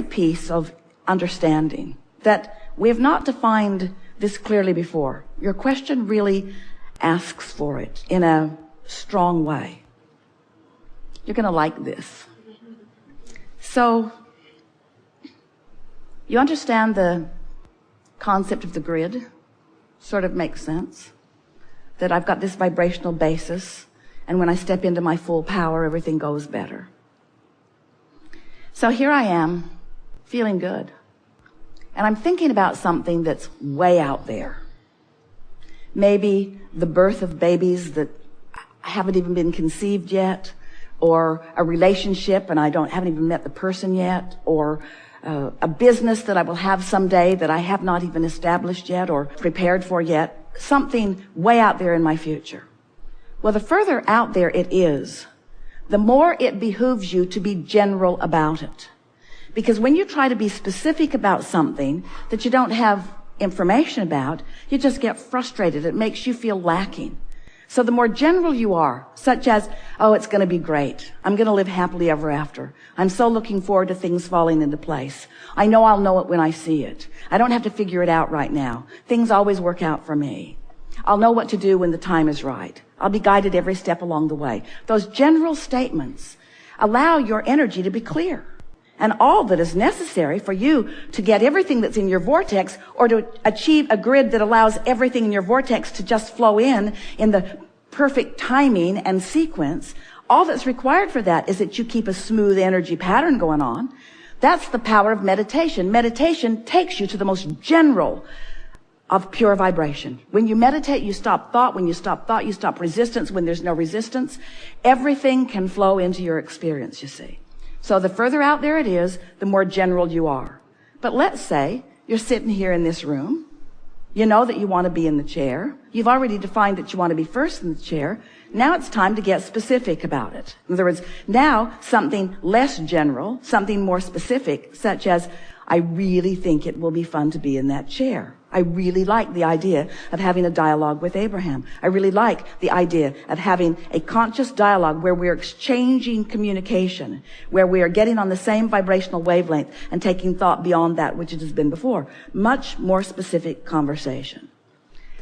a piece of understanding that we have not defined this clearly before. Your question really asks for it in a strong way. You're going to like this. So, you understand the concept of the grid? Sort of makes sense. That I've got this vibrational basis, and when I step into my full power, everything goes better. So here I am, feeling good. And I'm thinking about something that's way out there. Maybe the birth of babies that haven't even been conceived yet, or a relationship and I haven't even met the person yet, or a business that I will have someday that I have not even established yet or prepared for yet. Something way out there in my future. Well, the further out there it is, the more it behooves you to be general about it. Because when you try to be specific about something that you don't have information about, you just get frustrated. It makes you feel lacking. So the more general you are, such as, oh, it's going to be great. I'm going to live happily ever after. I'm so looking forward to things falling into place. I know I'll know it when I see it. I don't have to figure it out right now. Things always work out for me. I'll know what to do when the time is right. I'll be guided every step along the way. Those general statements allow your energy to be clear. And all that is necessary for you to get everything that's in your vortex, or to achieve a grid that allows everything in your vortex to just flow in the perfect timing and sequence, all that's required for that is that you keep a smooth energy pattern going on. That's the power of meditation. Meditation takes you to the most general of pure vibration. When you meditate, you stop thought. When you stop thought, you stop resistance. When there's no resistance, everything can flow into your experience, you see. So the further out there it is, the more general you are. But let's say you're sitting here in this room. You know that you want to be in the chair. You've already defined that you want to be first in the chair. Now it's time to get specific about it. In other words, now something less general, something more specific, such as, I really think it will be fun to be in that chair. I really like the idea of having a dialogue with Abraham. I really like the idea of having a conscious dialogue where we're exchanging communication, where we are getting on the same vibrational wavelength and taking thought beyond that which it has been before. Much more specific conversation.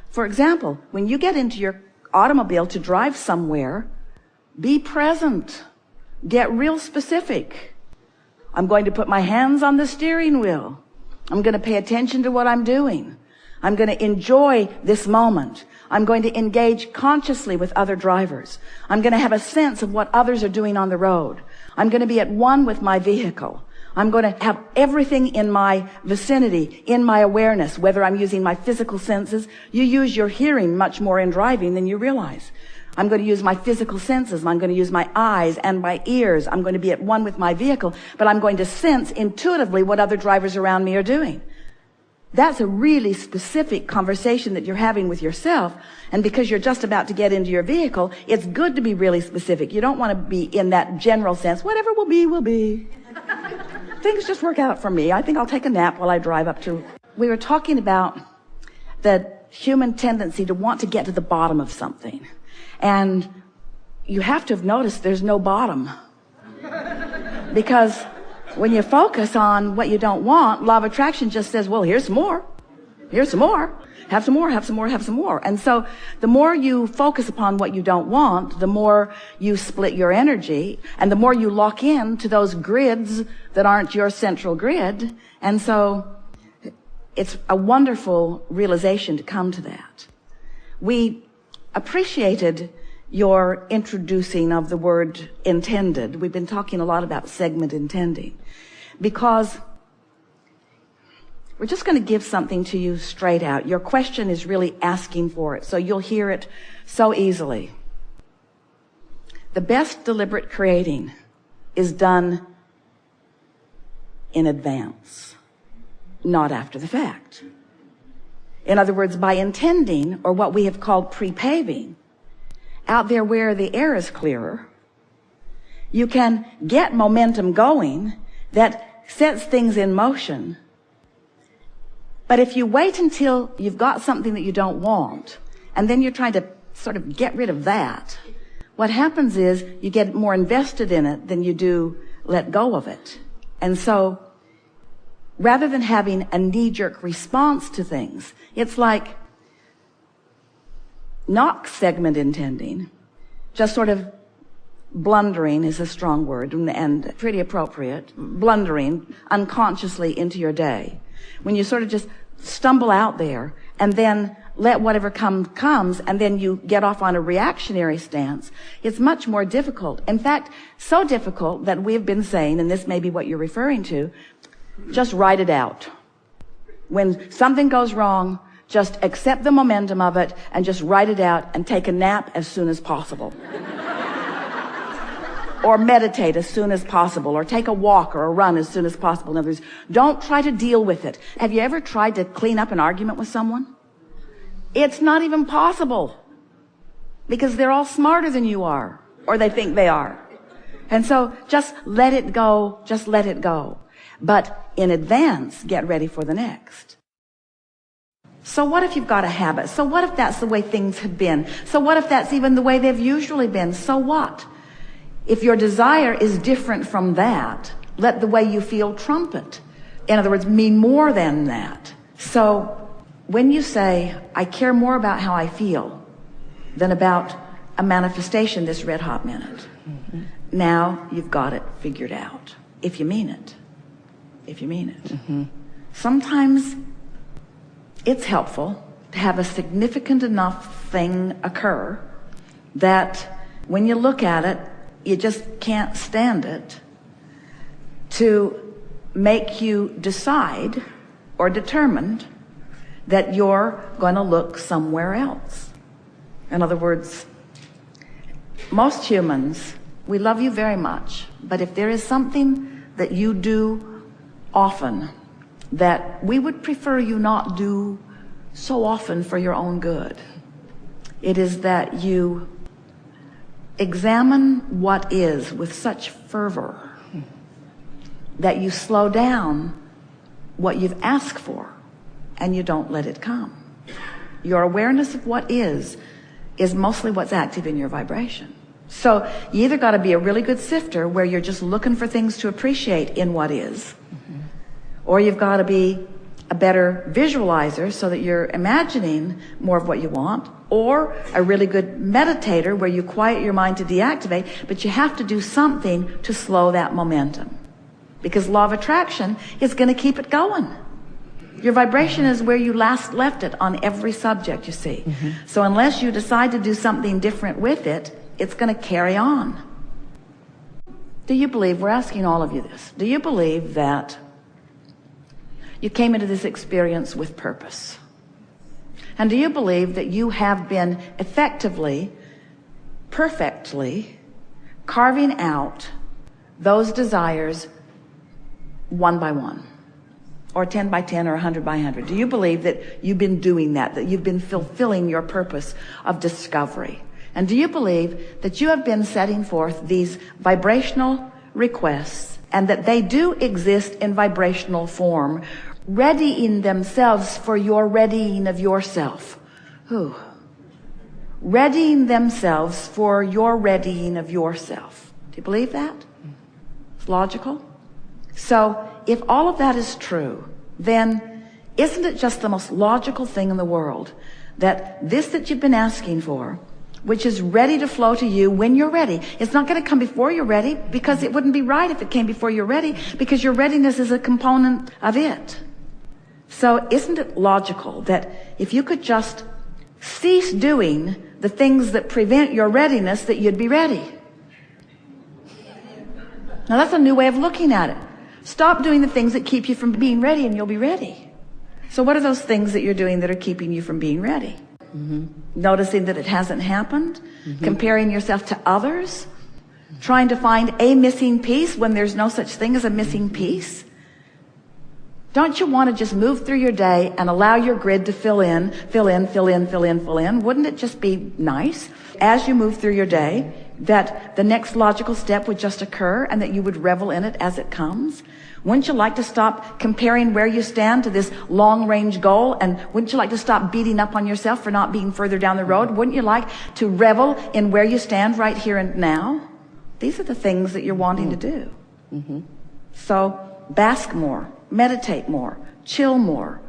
For example, when you get into your automobile to drive somewhere, be present. Get real specific. I'm going to put my hands on the steering wheel. I'm going to pay attention to what I'm doing. I'm going to enjoy this moment. I'm going to engage consciously with other drivers. I'm going to have a sense of what others are doing on the road. I'm going to be at one with my vehicle. I'm going to have everything in my vicinity, in my awareness, whether I'm using my physical senses. You use your hearing much more in driving than you realize. I'm going to use my physical senses. I'm going to use my eyes and my ears. I'm going to be at one with my vehicle, but I'm going to sense intuitively what other drivers around me are doing. That's a really specific conversation that you're having with yourself. And because you're just about to get into your vehicle, it's good to be really specific. You don't want to be in that general sense. Whatever will be, will be. Things just work out for me. I think I'll take a nap while I drive up to... We were talking about the human tendency to want to get to the bottom of something. And you have to have noticed there's no bottom. Because when you focus on what you don't want, law of attraction just says, well, here's some more. Here's some more. Have some more, have some more, have some more. And so the more you focus upon what you don't want, the more you split your energy, and the more you lock in to those grids that aren't your central grid. And so it's a wonderful realization to come to that. We appreciated your introducing of the word intended. We've been talking a lot about segment intending, because we're just going to give something to you straight out. Your question is really asking for it, so you'll hear it so easily. The best deliberate creating is done in advance, not after the fact. In other words, by intending, or what we have called pre-paving, out there where the air is clearer, you can get momentum going that sets things in motion. But if you wait until you've got something that you don't want, and then you're trying to sort of get rid of that, what happens is you get more invested in it than you do let go of it. And so rather than having a knee-jerk response to things, it's like not segment intending, just sort of blundering is a strong word and pretty appropriate, blundering unconsciously into your day. When you sort of just stumble out there and then let whatever comes, and then you get off on a reactionary stance, it's much more difficult. In fact, so difficult that we've been saying, and this may be what you're referring to, just write it out. When something goes wrong, just accept the momentum of it and just write it out and take a nap as soon as possible. Or meditate as soon as possible, or take a walk or a run as soon as possible. In other words, don't try to deal with it. Have you ever tried to clean up an argument with someone? It's not even possible, because they're all smarter than you are, or they think they are. And so just let it go, just let it go. But in advance, get ready for the next. So what if you've got a habit? So what if that's the way things have been? So what if that's even the way they've usually been? So what? If your desire is different from that, let the way you feel trump it. In other words, mean more than that. So when you say, I care more about how I feel than about a manifestation this red hot minute, now you've got it figured out. If you mean it. If you mean it. Sometimes it's helpful to have a significant enough thing occur that when you look at it, you just can't stand it, to make you decide or determined that you're going to look somewhere else. In other words, most humans, we love you very much, but if there is something that you do often that we would prefer you not do so often for your own good, it is that you examine what is with such fervor that you slow down what you've asked for and you don't let it come. Your awareness of what is mostly what's active in your vibration. So you either got to be a really good sifter where you're just looking for things to appreciate in what is, or you've got to be a better visualizer so that you're imagining more of what you want, or a really good meditator where you quiet your mind to deactivate, but you have to do something to slow that momentum. Because law of attraction is going to keep it going. Your vibration is where you last left it on every subject, you see. So unless you decide to do something different with it, it's going to carry on. Do you believe, we're asking all of you this, do you believe that you came into this experience with purpose? And do you believe that you have been effectively, perfectly carving out those desires one by one, or 10 by 10, or 100 by 100? Do you believe that you've been doing that you've been fulfilling your purpose of discovery? And do you believe that you have been setting forth these vibrational requests, and that they do exist in vibrational form, readying themselves for your readying of yourself? Readying themselves for your readying of yourself. Do you believe that? It's logical. So if all of that is true, then isn't it just the most logical thing in the world that this that you've been asking for, which is ready to flow to you when you're ready, it's not going to come before you're ready, because it wouldn't be right if it came before you're ready, because your readiness is a component of it. So isn't it logical that if you could just cease doing the things that prevent your readiness, that you'd be ready? Now that's a new way of looking at it. Stop doing the things that keep you from being ready and you'll be ready. So what are those things that you're doing that are keeping you from being ready? Noticing that it hasn't happened, comparing yourself to others, trying to find a missing piece when there's no such thing as a missing piece. Don't you want to just move through your day and allow your grid to fill in? Wouldn't it just be nice as you move through your day that the next logical step would just occur and that you would revel in it as it comes? Wouldn't you like to stop comparing where you stand to this long-range goal? And wouldn't you like to stop beating up on yourself for not being further down the road? Wouldn't you like to revel in where you stand right here and now? These are the things that you're wanting to do. So bask more meditate more, chill more,